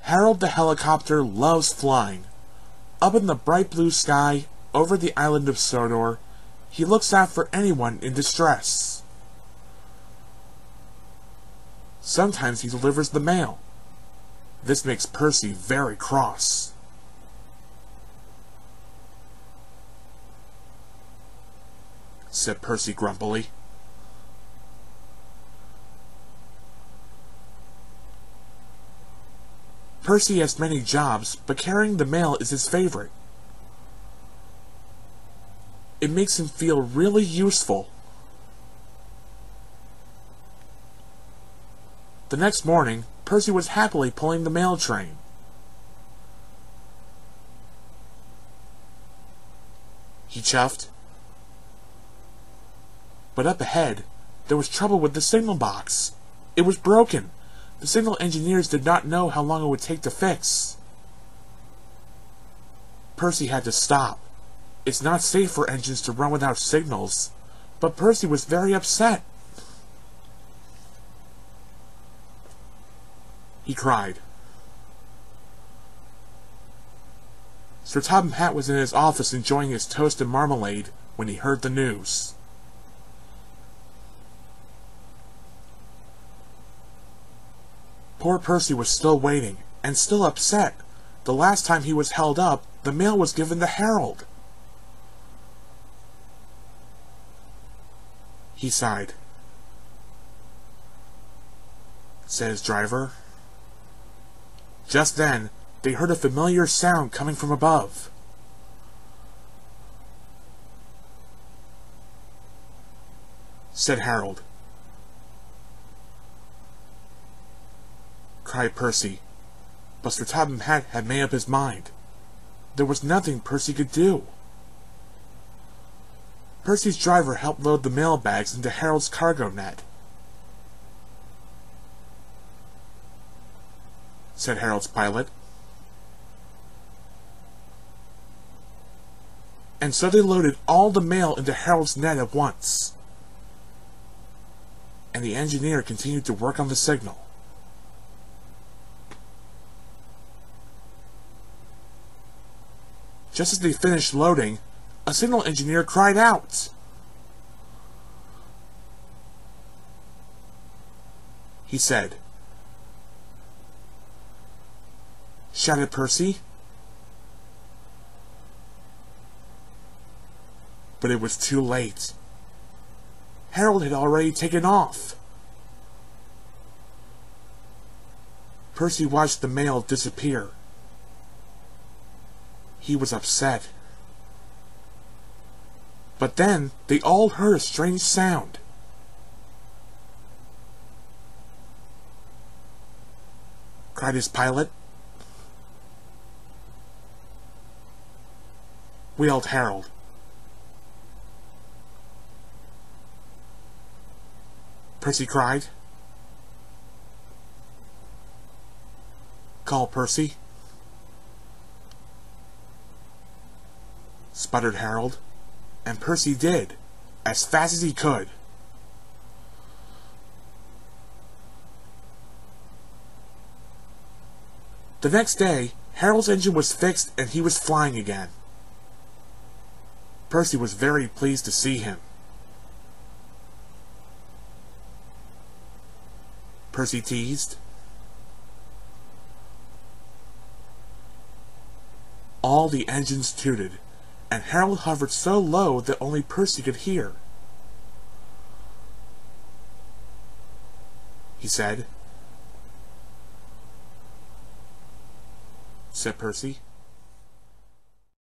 Harold the helicopter loves flying. Up in the bright blue sky, over the island of Sodor, he looks out for anyone in distress. Sometimes he delivers the mail. This makes Percy very cross. Said Percy grumpily. Percy has many jobs, but carrying the mail is his favorite. It makes him feel really useful. The next morning, Percy was happily pulling the mail train. He chuffed. But up ahead, there was trouble with the signal box. It was broken. The signal engineers did not know how long it would take to fix. Percy had to stop. It's not safe for engines to run without signals, but Percy was very upset. He cried. Sir Topham Hatt was in his office enjoying his toast and marmalade when he heard the news. Poor Percy was still waiting, and still upset. The last time he was held up, the mail was given to Harold. He sighed. Said his driver. Just then, they heard a familiar sound coming from above. Said Harold. Cried Percy, but Sir Topham Hatt had made up his mind. There was nothing Percy could do. Percy's driver helped load the mail bags into Harold's cargo net. Said Harold's pilot. And so they loaded all the mail into Harold's net at once. And the engineer continued to work on the signal. Just as they finished loading, a signal engineer cried out. He said. Shouted Percy. But it was too late. Harold had already taken off. Percy watched the mail disappear. He was upset. But then they all heard a strange sound. Cried his pilot. Wailed Harold. Percy cried. Call Percy. Sputtered Harold, and Percy did, as fast as he could. The next day, Harold's engine was fixed and he was flying again. Percy was very pleased to see him. Percy teased. All the engines tooted, and Harold hovered so low that only Percy could hear. He said. Said Percy.